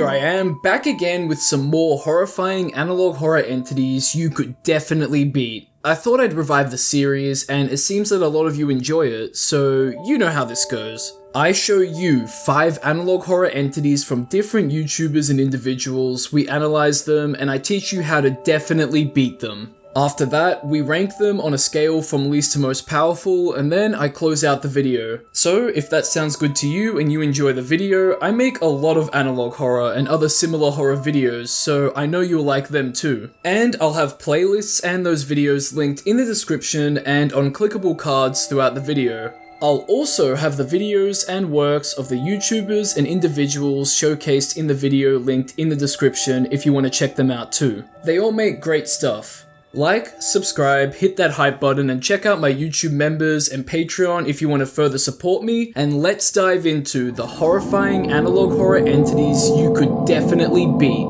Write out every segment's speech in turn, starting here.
here I am, back again with some more horrifying analog horror entities you could definitely beat. I thought I'd revive the series, and it seems that a lot of you enjoy it, so you know how this goes. I show you 5 analog horror entities from different YouTubers and individuals, we analyze them, and I teach you how to definitely beat them. After that, we rank them on a scale from least to most powerful, and then I close out the video. So, if that sounds good to you and you enjoy the video, I make a lot of analog horror and other similar horror videos, so I know you'll like them too. And I'll have playlists and those videos linked in the description and on clickable cards throughout the video. I'll also have the videos and works of the YouTubers and individuals showcased in the video linked in the description if you want to check them out too. They all make great stuff. Like, subscribe, hit that hype button, and check out my YouTube members and Patreon if you want to further support me, and let's dive into the horrifying analog horror entities you could definitely beat.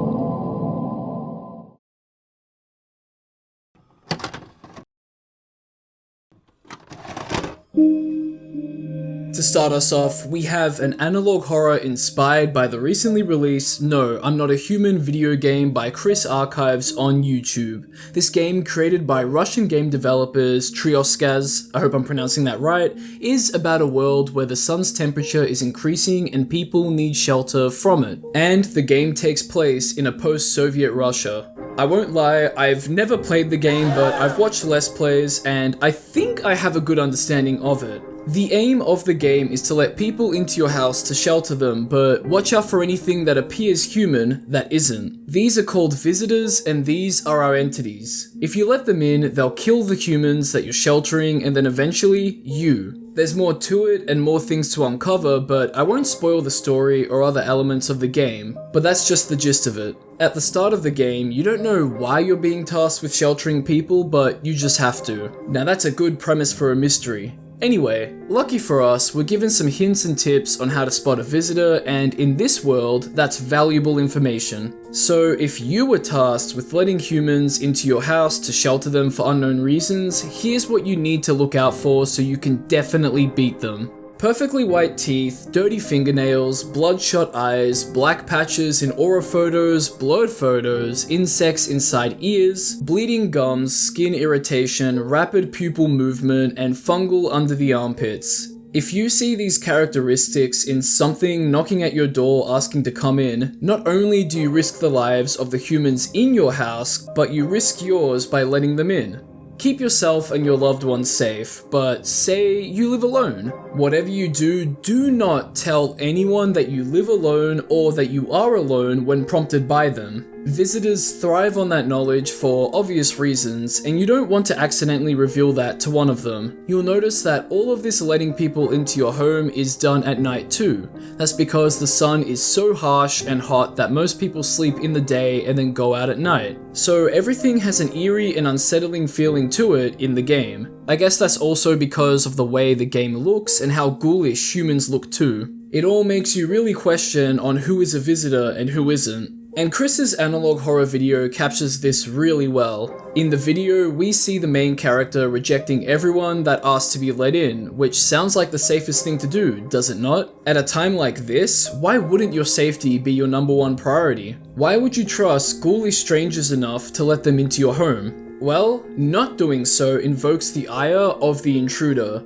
To start us off, we have an analog horror inspired by the recently released No, I'm Not a Human video game by Kris Archives on YouTube. This game, created by Russian game developers Trioskaz, I hope I'm pronouncing that right, is about a world where the sun's temperature is increasing and people need shelter from it. And the game takes place in a post-Soviet Russia. I won't lie, I've never played the game, but I've watched Let's Plays and I think I have a good understanding of it. The aim of the game is to let people into your house to shelter them, but watch out for anything that appears human that isn't. These are called visitors, and these are our entities. If you let them in, they'll kill the humans that you're sheltering, and then eventually, you. There's more to it and more things to uncover, but I won't spoil the story or other elements of the game, but that's just the gist of it. At the start of the game, you don't know why you're being tasked with sheltering people, but you just have to. Now that's a good premise for a mystery. Anyway, lucky for us, we're given some hints and tips on how to spot a visitor, and in this world, that's valuable information. So if you were tasked with letting humans into your house to shelter them for unknown reasons, here's what you need to look out for so you can definitely beat them. Perfectly white teeth, dirty fingernails, bloodshot eyes, black patches in aura photos, blurred photos, insects inside ears, bleeding gums, skin irritation, rapid pupil movement, and fungal under the armpits. If you see these characteristics in something knocking at your door asking to come in, not only do you risk the lives of the humans in your house, but you risk yours by letting them in. Keep yourself and your loved ones safe, but say you live alone. Whatever you do, do not tell anyone that you live alone or that you are alone when prompted by them. Visitors thrive on that knowledge for obvious reasons, and you don't want to accidentally reveal that to one of them. You'll notice that all of this letting people into your home is done at night too. That's because the sun is so harsh and hot that most people sleep in the day and then go out at night. So everything has an eerie and unsettling feeling to it in the game. I guess that's also because of the way the game looks and how ghoulish humans look too. It all makes you really question on who is a visitor and who isn't. And Kris's analog horror video captures this really well. In the video, we see the main character rejecting everyone that asks to be let in, which sounds like the safest thing to do, does it not? At a time like this, why wouldn't your safety be your number1 priority? Why would you trust ghoulish strangers enough to let them into your home? Well, not doing so invokes the ire of the intruder.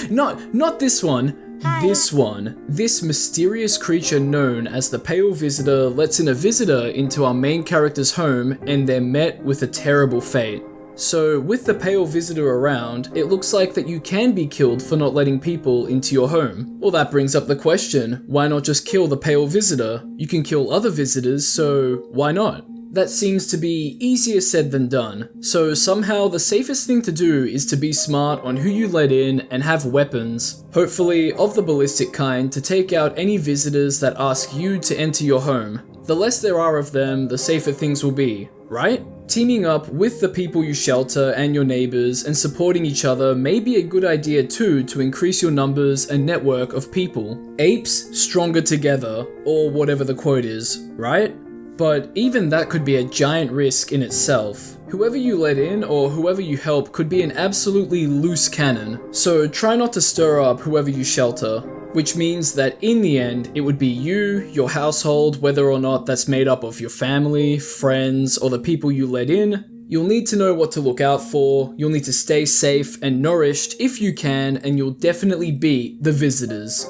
No, not this one. This one. This mysterious creature known as the Pale Visitor lets in a visitor into our main character's home, and they're met with a terrible fate. So with the Pale Visitor around, it looks like that you can be killed for not letting people into your home. Well, that brings up the question, why not just kill the Pale Visitor? You can kill other visitors, so why not? That seems to be easier said than done. So somehow the safest thing to do is to be smart on who you let in and have weapons, hopefully of the ballistic kind, to take out any visitors that ask you to enter your home. The less there are of them, the safer things will be, right? Teaming up with the people you shelter and your neighbors and supporting each other may be a good idea too to increase your numbers and network of people. Apes stronger together, or whatever the quote is, right? But even that could be a giant risk in itself. Whoever you let in or whoever you help could be an absolutely loose cannon, so try not to stir up whoever you shelter. which means that in the end, it would be you, your household, whether or not that's made up of your family, friends, or the people you let in. You'll need to know what to look out for, you'll need to stay safe and nourished if you can, and you'll definitely beat the visitors.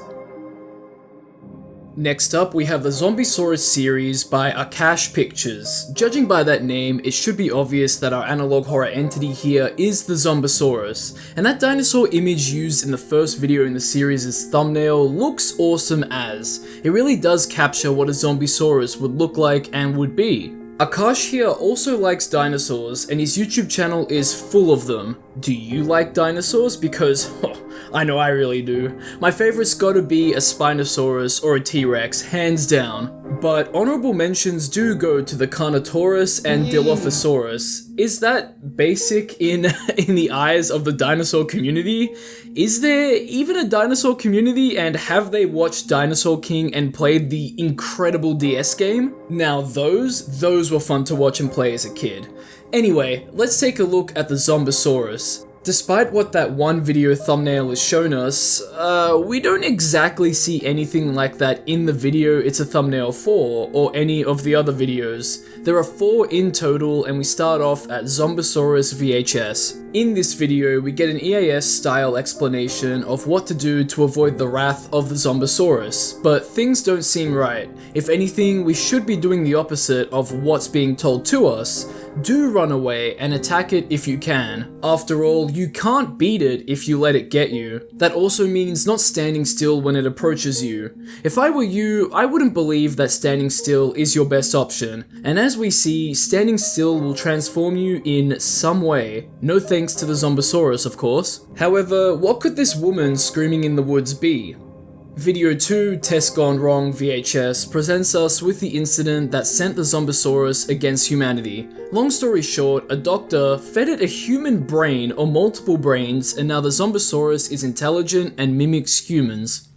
Next up, we have the Zombiesauras series by Akarsh Pictures. Judging by that name, it should be obvious that our analog horror entity here is the Zombiesauras, and that dinosaur image used in the first video in the series' thumbnail looks awesome as. It really does capture what a Zombiesaurus would look like and would be. Akarsh here also likes dinosaurs, and his YouTube channel is full of them. Do you like dinosaurs? Because, I know I really do. My favorite's gotta be a Spinosaurus or a T-Rex, hands down. But honorable mentions do go to the Carnotaurus and Dilophosaurus. Is that basic in the eyes of the dinosaur community? Is there even a dinosaur community, and have they watched Dinosaur King and played the incredible DS game? Now those were fun to watch and play as a kid. Anyway, let's take a look at the Zombiesauras. Despite what that one video thumbnail has shown us, we don't exactly see anything like that in the video it's a thumbnail for, or any of the other videos. There are 4 in total, and we start off at Zombiesauras VHS. In this video, we get an EAS style explanation of what to do to avoid the wrath of the Zombiesauras, but things don't seem right. If anything, we should be doing the opposite of what's being told to us. Do run away and attack it if you can. After all, you can't beat it if you let it get you. That also means not standing still when it approaches you. If I were you, I wouldn't believe that standing still is your best option, and as we see, standing still will transform you in some way. No thanks to the Zombiesauras, of course. However, what could this woman screaming in the woods be? Video 2, Test Gone Wrong VHS, presents us with the incident that sent the Zombiesauras against humanity. Long story short, a doctor fed it a human brain or multiple brains, and now the Zombiesauras is intelligent and mimics humans.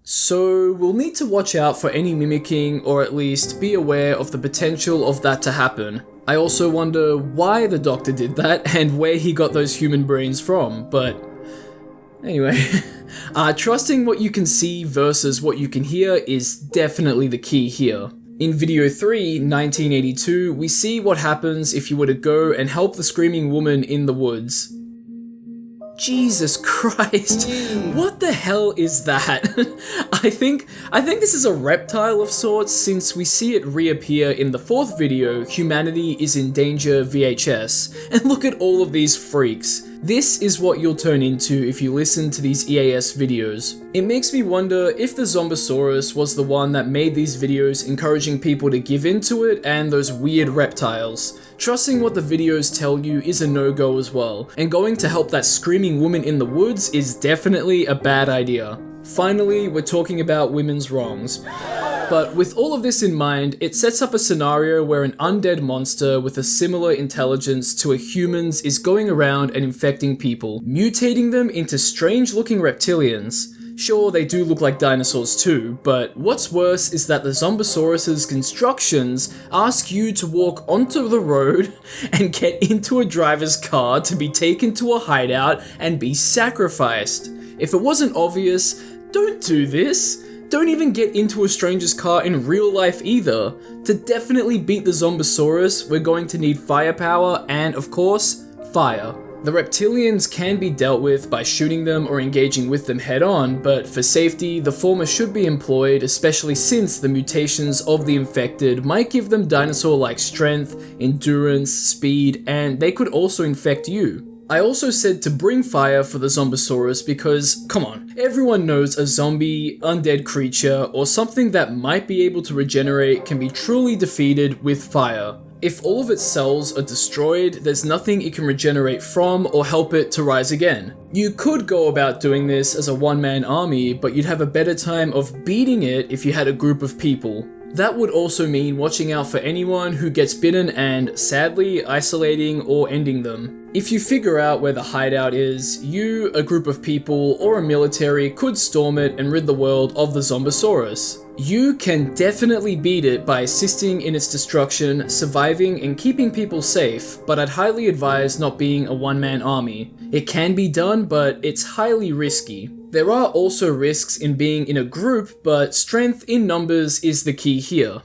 So we'll need to watch out for any mimicking, or at least be aware of the potential of that to happen. I also wonder why the doctor did that and where he got those human brains from, but anyway. Trusting what you can see versus what you can hear is definitely the key here. In video 3, 1982, we see what happens if you were to go and help the screaming woman in the woods. Jesus Christ, what the hell is that? I think this is a reptile of sorts, since we see it reappear in the 4th video, Humanity is in Danger VHS, and look at all of these freaks. This is what you'll turn into if you listen to these EAS videos. It makes me wonder if the Zombiesauras was the one that made these videos encouraging people to give into it and those weird reptiles. Trusting what the videos tell you is a no-go as well, and going to help that screaming woman in the woods is definitely a bad idea. Finally, we're talking about women's wrongs. But with all of this in mind, it sets up a scenario where an undead monster with a similar intelligence to a human's is going around and infecting people, mutating them into strange-looking reptilians. Sure, they do look like dinosaurs too, but what's worse is that the Zombiesaurus' constructions ask you to walk onto the road and get into a driver's car to be taken to a hideout and be sacrificed. If it wasn't obvious, don't do this. Don't even get into a stranger's car in real life either. To definitely beat the Zombiesauras, we're going to need firepower and, of course, fire. The reptilians can be dealt with by shooting them or engaging with them head on, but for safety, the former should be employed, especially since the mutations of the infected might give them dinosaur-like strength, endurance, speed, and they could also infect you. I also said to bring fire for the Zombiesauras because, come on, everyone knows a zombie, undead creature, or something that might be able to regenerate can be truly defeated with fire. If all of its cells are destroyed, there's nothing it can regenerate from or help it to rise again. You could go about doing this as a one-man army, but you'd have a better time of beating it if you had a group of people. That would also mean watching out for anyone who gets bitten and, sadly, isolating or ending them. If you figure out where the hideout is, you, a group of people, or a military could storm it and rid the world of the Zombiesauras. You can definitely beat it by assisting in its destruction, surviving, and keeping people safe, but I'd highly advise not being a one-man army. It can be done, but it's highly risky. There are also risks in being in a group, but strength in numbers is the key here.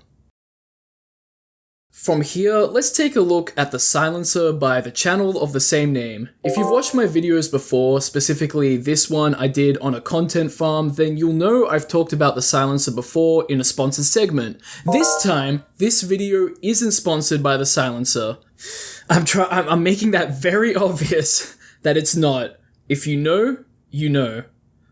From here, let's take a look at the silencer by the channel of the same name. If you've watched my videos before, specifically this one I did on a content farm, then you'll know I've talked about the silencer before in a sponsored segment. This time, this video isn't sponsored by the silencer. I'm making that very obvious that it's not. If you know, you know.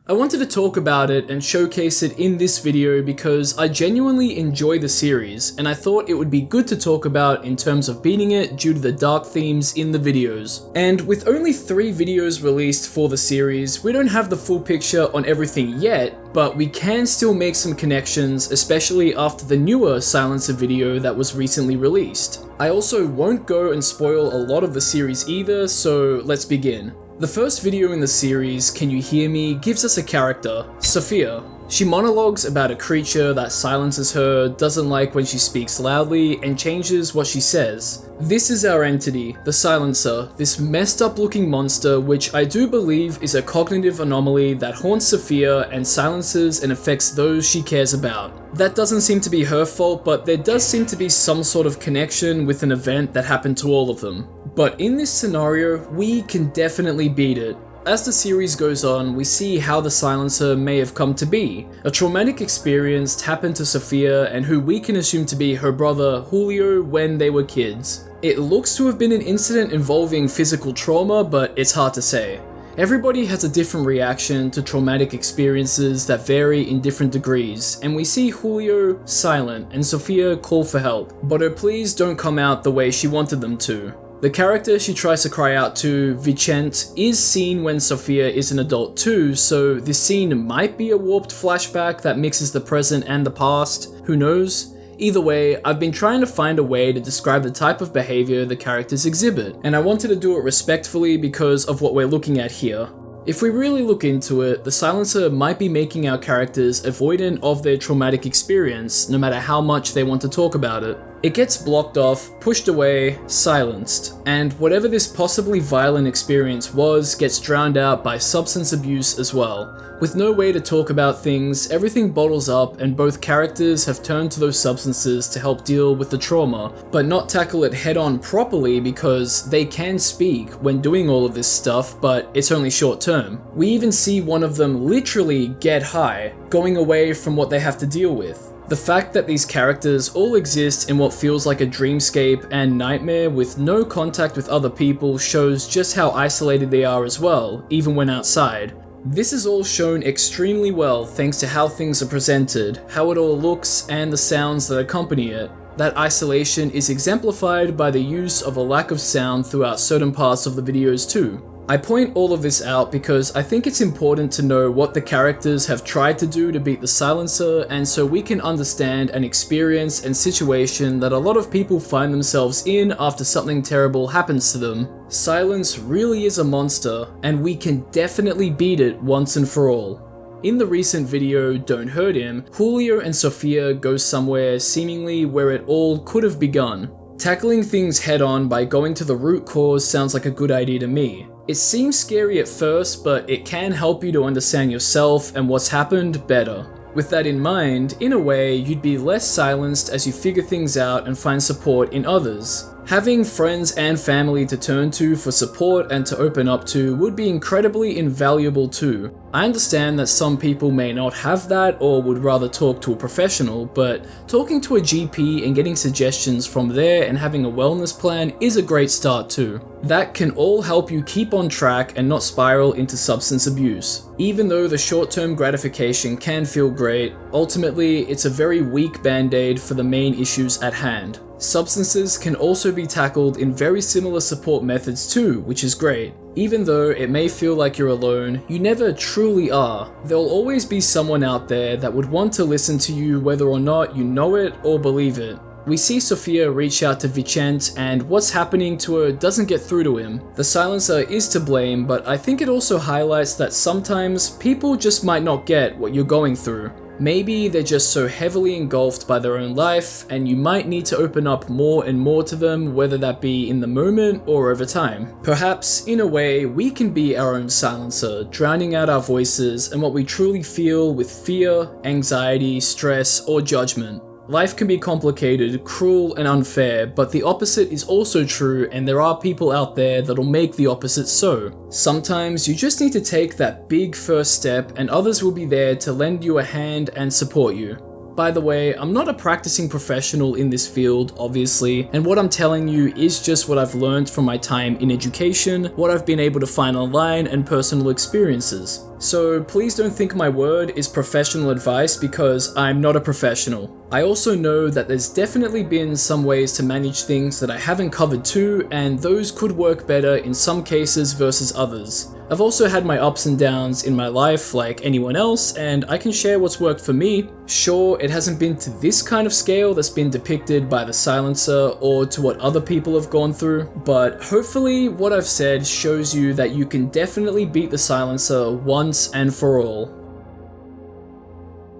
I wanted to talk about it and showcase it in this video because I genuinely enjoy the series, and I thought it would be good to talk about in terms of beating it due to the dark themes in the videos. And with only 3 videos released for the series, we don't have the full picture on everything yet, but we can still make some connections, especially after the newer silencer video that was recently released. I also won't go and spoil a lot of the series either, so let's begin. The first video in the series, Can You Hear Me, gives us a character, Sophia. She monologues about a creature that silences her, doesn't like when she speaks loudly, and changes what she says. This is our entity, the silencer, this messed up looking monster which I do believe is a cognitive anomaly that haunts Sophia and silences and affects those she cares about. That doesn't seem to be her fault, but there does seem to be some sort of connection with an event that happened to all of them. But in this scenario, we can definitely beat it. As the series goes on, we see how the silencer may have come to be. A traumatic experience happened to Sophia and who we can assume to be her brother Julio when they were kids. It looks to have been an incident involving physical trauma, but it's hard to say. Everybody has a different reaction to traumatic experiences that vary in different degrees, and we see Julio silent and Sophia call for help, but her pleas don't come out the way she wanted them to. The character she tries to cry out to, Vicente, is seen when Sophia is an adult too, so this scene might be a warped flashback that mixes the present and the past, who knows? Either way, I've been trying to find a way to describe the type of behavior the characters exhibit, and I wanted to do it respectfully because of what we're looking at here. If we really look into it, the silencer might be making our characters avoidant of their traumatic experience, no matter how much they want to talk about it. It gets blocked off, pushed away, silenced, and whatever this possibly violent experience was gets drowned out by substance abuse as well. With no way to talk about things, everything bottles up and both characters have turned to those substances to help deal with the trauma, but not tackle it head on properly because they can speak when doing all of this stuff, but it's only short term. We even see one of them literally get high, going away from what they have to deal with. The fact that these characters all exist in what feels like a dreamscape and nightmare with no contact with other people shows just how isolated they are as well, even when outside. This is all shown extremely well thanks to how things are presented, how it all looks, and the sounds that accompany it. That isolation is exemplified by the use of a lack of sound throughout certain parts of the videos too. I point all of this out because I think it's important to know what the characters have tried to do to beat the silencer, and so we can understand an experience and situation that a lot of people find themselves in after something terrible happens to them. Silence really is a monster, and we can definitely beat it once and for all. In the recent video, Don't Hurt Him, Julio and Sophia go somewhere seemingly where it all could have begun. Tackling things head on by going to the root cause sounds like a good idea to me. It seems scary at first, but it can help you to understand yourself and what's happened better. With that in mind, in a way, you'd be less silenced as you figure things out and find support in others. Having friends and family to turn to for support and to open up to would be incredibly invaluable too. I understand that some people may not have that or would rather talk to a professional, but talking to a GP and getting suggestions from there and having a wellness plan is a great start too. That can all help you keep on track and not spiral into substance abuse. Even though the short-term gratification can feel great, ultimately it's a very weak band-aid for the main issues at hand. Substances can also be tackled in very similar support methods too, which is great. Even though it may feel like you're alone, you never truly are. There'll always be someone out there that would want to listen to you whether or not you know it or believe it. We see Sophia reach out to Vicente, and what's happening to her doesn't get through to him. The silencer is to blame, but I think it also highlights that sometimes people just might not get what you're going through. Maybe they're just so heavily engulfed by their own life, and you might need to open up more and more to them, whether that be in the moment or over time. Perhaps, in a way, we can be our own silencer, drowning out our voices and what we truly feel with fear, anxiety, stress, or judgment. Life can be complicated, cruel, and unfair, but the opposite is also true, and there are people out there that'll make the opposite so. Sometimes you just need to take that big first step, and others will be there to lend you a hand and support you. By the way, I'm not a practicing professional in this field, obviously, and what I'm telling you is just what I've learned from my time in education, what I've been able to find online, and personal experiences. So please don't think my word is professional advice, because I'm not a professional. I also know that there's definitely been some ways to manage things that I haven't covered too, and those could work better in some cases versus others. I've also had my ups and downs in my life like anyone else, and I can share what's worked for me. Sure, it hasn't been to this kind of scale that's been depicted by the silencer or to what other people have gone through, but hopefully what I've said shows you that you can definitely beat the silencer once and for all.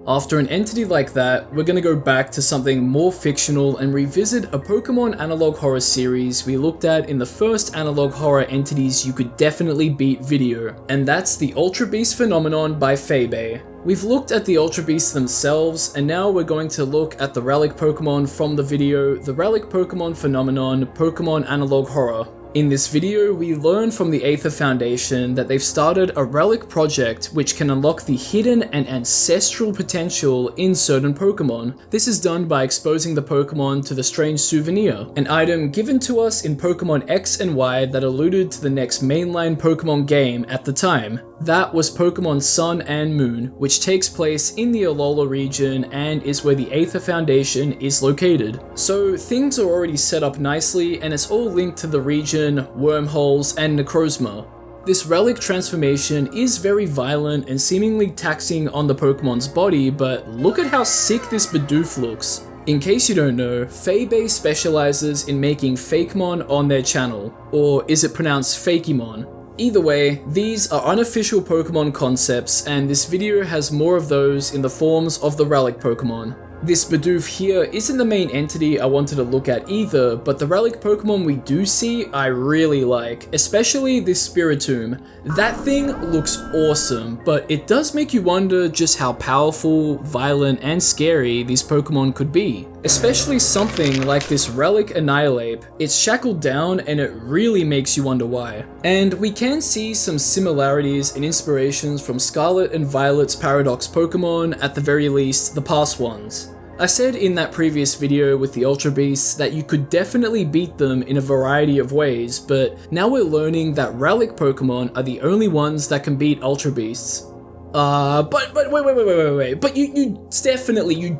After an entity like that, we're gonna go back to something more fictional and revisit a Pokémon analog horror series we looked at in the first analog horror entities you could definitely beat video, and that's the Ultra Beast phenomenon by FaeBae. We've looked at the Ultra Beasts themselves, and now we're going to look at the Relic Pokémon from the video, the Relic Pokémon phenomenon, Pokémon analog horror. In this video, we learn from the Aether Foundation that they've started a relic project which can unlock the hidden and ancestral potential in certain Pokemon. This is done by exposing the Pokemon to the strange souvenir, an item given to us in Pokemon X and Y that alluded to the next mainline Pokemon game at the time. That was Pokemon Sun and Moon, which takes place in the Alola region and is where the Aether Foundation is located. So things are already set up nicely, and it's all linked to the region, wormholes, and Necrozma. This relic transformation is very violent and seemingly taxing on the Pokemon's body, but look at how sick this Bidoof looks. In case you don't know, FaeBae specializes in making Fakemon on their channel, or is it pronounced Fakemon? Either way, these are unofficial Pokemon concepts, and this video has more of those in the forms of the Relic Pokemon. This Bidoof here isn't the main entity I wanted to look at either, but the Relic Pokemon we do see I really like, especially this Spiritomb. That thing looks awesome, but it does make you wonder just how powerful, violent, and scary these Pokemon could be. Especially something like this Relic Annihilate. It's shackled down and it really makes you wonder why. And we can see some similarities and inspirations from Scarlet and Violet's Paradox Pokemon, at the very least the past ones. I said in that previous video with the Ultra Beasts that you could definitely beat them in a variety of ways, but now we're learning that Relic Pokemon are the only ones that can beat Ultra Beasts. But wait, but you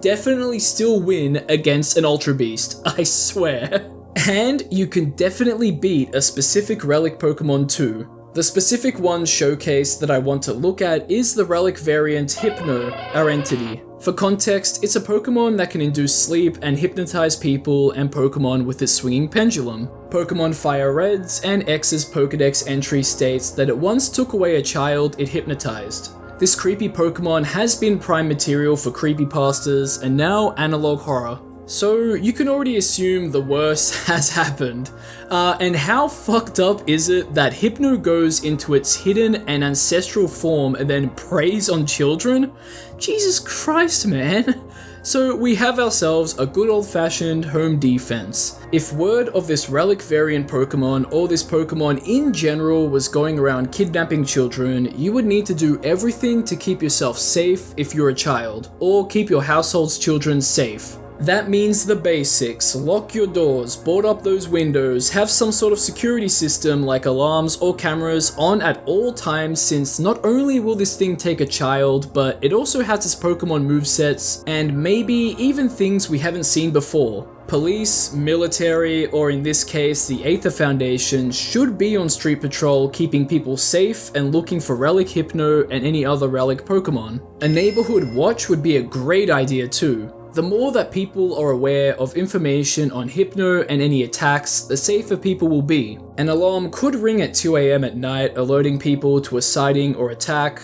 definitely still win against an Ultra Beast, I swear. And you can definitely beat a specific Relic Pokemon too. The specific one showcased that I want to look at is the Relic variant Hypno, our entity. For context, it's a Pokemon that can induce sleep and hypnotize people and Pokemon with its swinging pendulum. Pokemon Fire Red's and X's Pokedex entry states that it once took away a child it hypnotized. This creepy Pokemon has been prime material for creepypastas and now analog horror. So you can already assume the worst has happened. And how fucked up is it that Hypno goes into its hidden and ancestral form and then preys on children? Jesus Christ, man. So we have ourselves a good old-fashioned home defense. If word of this Relic variant Pokemon or this Pokemon in general was going around kidnapping children, you would need to do everything to keep yourself safe if you're a child, or keep your household's children safe. That means the basics: lock your doors, board up those windows, have some sort of security system like alarms or cameras on at all times, since not only will this thing take a child, but it also has its Pokemon movesets and maybe even things we haven't seen before. Police, military, or in this case the Aether Foundation should be on street patrol keeping people safe and looking for Relic Hypno and any other Relic Pokemon. A neighborhood watch would be a great idea too. The more that people are aware of information on Hypno and any attacks, the safer people will be. An alarm could ring at 2 AM at night, alerting people to a sighting or attack.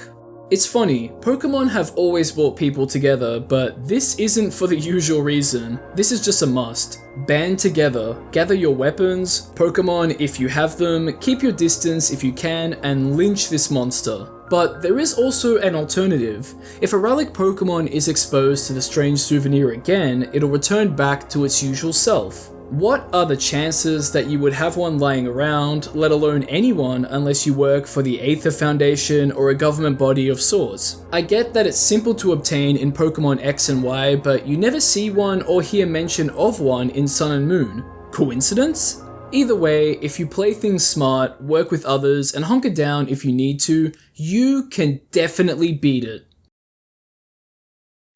It's funny, Pokemon have always brought people together, but this isn't for the usual reason. This is just a must. Band together, gather your weapons, Pokemon if you have them, keep your distance if you can, and lynch this monster. But there is also an alternative. If a Relic Pokemon is exposed to the strange souvenir again, it'll return back to its usual self. What are the chances that you would have one lying around, let alone anyone, unless you work for the Aether Foundation or a government body of sorts? I get that it's simple to obtain in Pokemon X and Y, but you never see one or hear mention of one in Sun and Moon. Coincidence? Either way, if you play things smart, work with others, and hunker down if you need to, you can definitely beat it.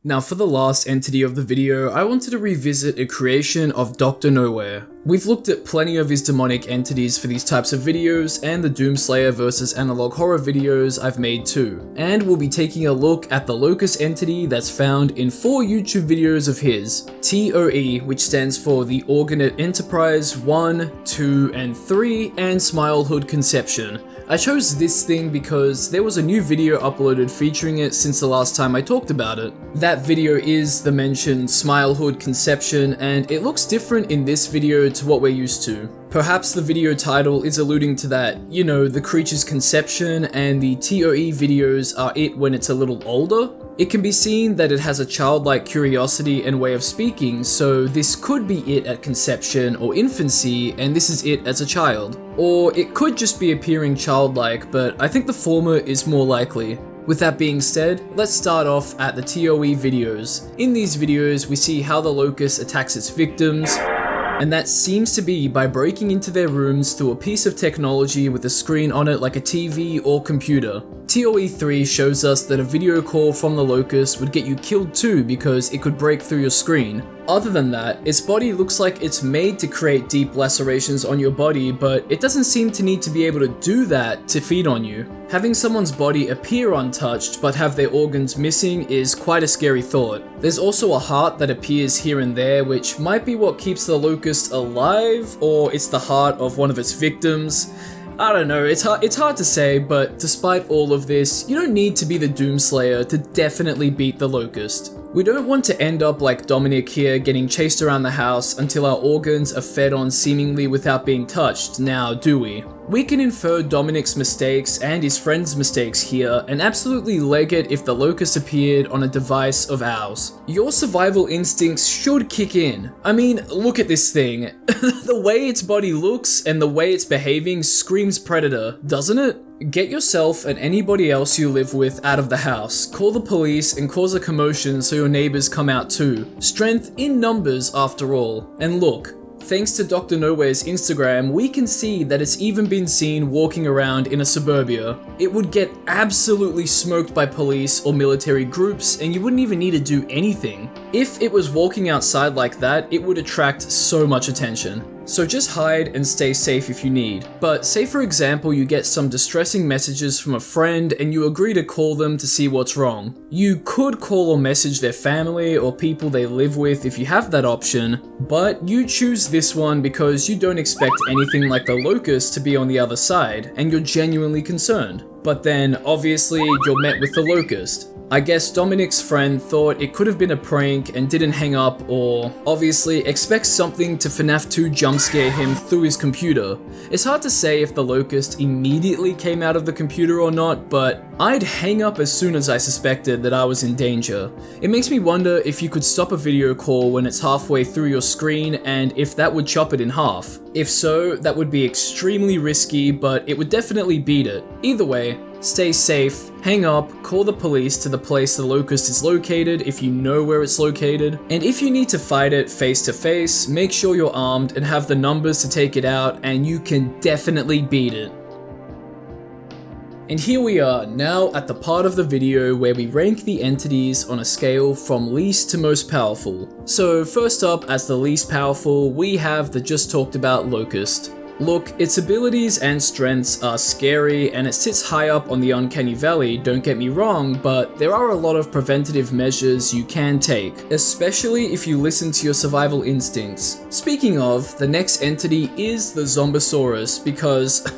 Now for the last entity of the video, I wanted to revisit a creation of Dr. Nowhere. We've looked at plenty of his demonic entities for these types of videos, and the Doomslayer vs Analog Horror videos I've made too. And we'll be taking a look at the Locust entity that's found in 4 YouTube videos of his. TOE, which stands for the Organite Enterprise 1, 2, and 3, and Smilehood Conception. I chose this thing because there was a new video uploaded featuring it since the last time I talked about it. That video is the mentioned Smilehood Conception, and it looks different in this video to what we're used to. Perhaps the video title is alluding to that, you know, the creature's conception, and the TOE videos are it when it's a little older. It can be seen that it has a childlike curiosity and way of speaking, so this could be it at conception or infancy, and this is it as a child. Or it could just be appearing childlike, but I think the former is more likely. With that being said, let's start off at the TOE videos. In these videos, we see how the Locust attacks its victims, and that seems to be by breaking into their rooms through a piece of technology with a screen on it like a TV or computer. TOE 3 shows us that a video call from the Locust would get you killed too because it could break through your screen. Other than that, its body looks like it's made to create deep lacerations on your body, but it doesn't seem to need to be able to do that to feed on you. Having someone's body appear untouched but have their organs missing is quite a scary thought. There's also a heart that appears here and there, which might be what keeps the Locust alive, or it's the heart of one of its victims. I don't know, it's hard to say, but despite all of this, you don't need to be the Doomslayer to definitely beat the Locust. We don't want to end up like Dominic here, getting chased around the house until our organs are fed on seemingly without being touched, now do we? We can infer Dominic's mistakes and his friend's mistakes here, and absolutely leg it if the Locust appeared on a device of ours. Your survival instincts should kick in. I mean, look at this thing. The way its body looks and the way it's behaving screams predator, doesn't it? Get yourself and anybody else you live with out of the house, call the police and cause a commotion so your neighbors come out too. Strength in numbers after all. And look, thanks to Dr. Nowhere's Instagram, we can see that it's even been seen walking around in a suburbia. It would get absolutely smoked by police or military groups, and you wouldn't even need to do anything. If it was walking outside like that, it would attract so much attention. So just hide and stay safe if you need. But say for example you get some distressing messages from a friend and you agree to call them to see what's wrong. You could call or message their family or people they live with if you have that option, but you choose this one because you don't expect anything like the Locust to be on the other side, and you're genuinely concerned. But then, obviously, you're met with the Locust. I guess Dominic's friend thought it could have been a prank and didn't hang up, or obviously expects something to FNAF 2 jumpscare him through his computer. It's hard to say if the Locust immediately came out of the computer or not, but I'd hang up as soon as I suspected that I was in danger. It makes me wonder if you could stop a video call when it's halfway through your screen and if that would chop it in half. If so, that would be extremely risky, but it would definitely beat it. Either way, stay safe, hang up, call the police to the place the Locust is located if you know where it's located, and if you need to fight it face to face, make sure you're armed and have the numbers to take it out, and you can definitely beat it. And here we are, now at the part of the video where we rank the entities on a scale from least to most powerful. So first up, as the least powerful, we have the just talked about Locust. Look, its abilities and strengths are scary and it sits high up on the uncanny valley, don't get me wrong, but there are a lot of preventative measures you can take, especially if you listen to your survival instincts. Speaking of, the next entity is the Zombiesauras because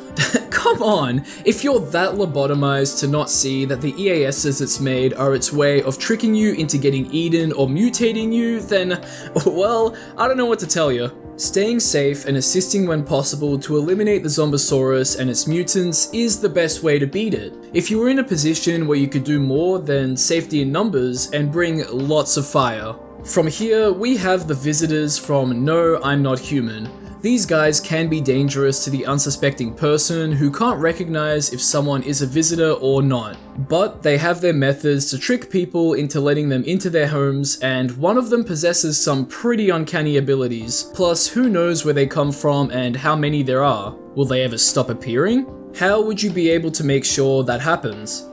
come on, if you're that lobotomized to not see that the EASs it's made are its way of tricking you into getting eaten or mutating you, then, well, I don't know what to tell you. Staying safe and assisting when possible to eliminate the Zombiesauras and its mutants is the best way to beat it. If you were in a position where you could do more than safety in numbers and bring lots of fire. From here, we have the visitors from No, I'm Not Human. These guys can be dangerous to the unsuspecting person who can't recognize if someone is a visitor or not. But they have their methods to trick people into letting them into their homes, and one of them possesses some pretty uncanny abilities. Plus, who knows where they come from and how many there are. Will they ever stop appearing? How would you be able to make sure that happens?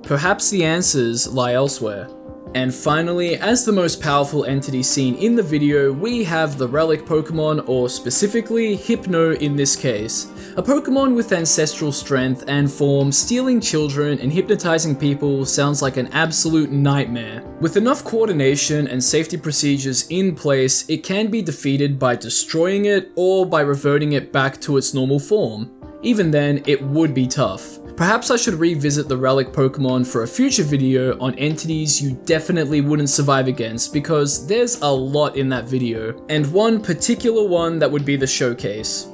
Perhaps the answers lie elsewhere. And finally, as the most powerful entity seen in the video, we have the Relic Pokemon, or specifically Hypno in this case. A Pokemon with ancestral strength and form, stealing children and hypnotizing people sounds like an absolute nightmare. With enough coordination and safety procedures in place, it can be defeated by destroying it or by reverting it back to its normal form. Even then, it would be tough. Perhaps I should revisit the Relic Pokemon for a future video on entities you definitely wouldn't survive against, because there's a lot in that video, and one particular one that would be the showcase.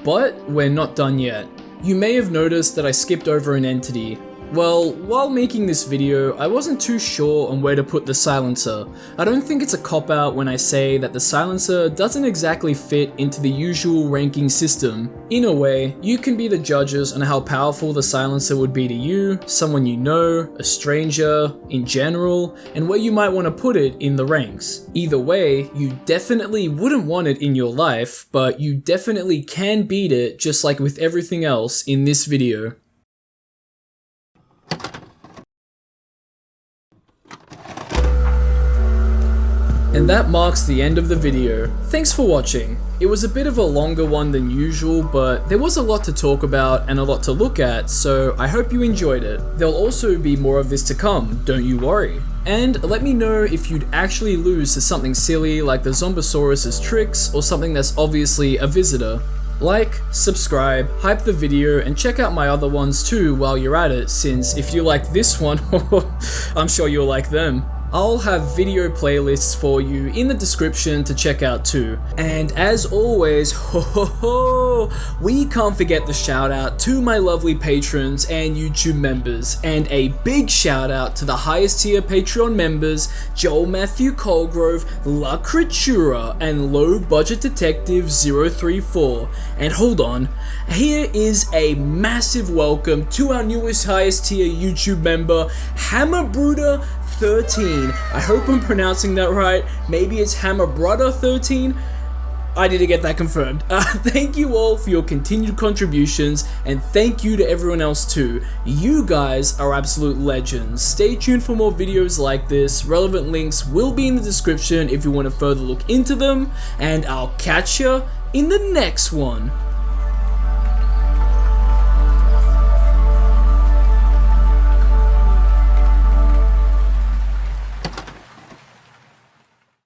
But we're not done yet. You may have noticed that I skipped over an entity. Well, while making this video, I wasn't too sure on where to put the silencer. I don't think it's a cop-out when I say that the silencer doesn't exactly fit into the usual ranking system. In a way, you can be the judges on how powerful the silencer would be to you, someone you know, a stranger, in general, and where you might want to put it in the ranks. Either way, you definitely wouldn't want it in your life, but you definitely can beat it just like with everything else in this video. And that marks the end of the video. Thanks for watching. It was a bit of a longer one than usual, but there was a lot to talk about and a lot to look at, so I hope you enjoyed it. There'll also be more of this to come, don't you worry. And let me know if you'd actually lose to something silly like the Zombiesauras' tricks, or something that's obviously a visitor. Like, subscribe, hype the video, and check out my other ones too while you're at it, since if you like this one, I'm sure you'll like them. I'll have video playlists for you in the description to check out too. And as always, we can't forget the shout out to my lovely patrons and YouTube members. And a big shout out to the highest tier Patreon members, Joel Matthew Colgrove, La Creatura, and Low Budget Detective 034. And hold on, here is a massive welcome to our newest highest tier YouTube member, Hammer Bruder 13. I hope I'm pronouncing that right. Maybe it's Hammer Brother 13. I need to get that confirmed. Thank you all for your continued contributions, and thank you to everyone else too. You guys are absolute legends. Stay tuned for more videos like this. Relevant links will be in the description if you want to further look into them, and I'll catch ya in the next one.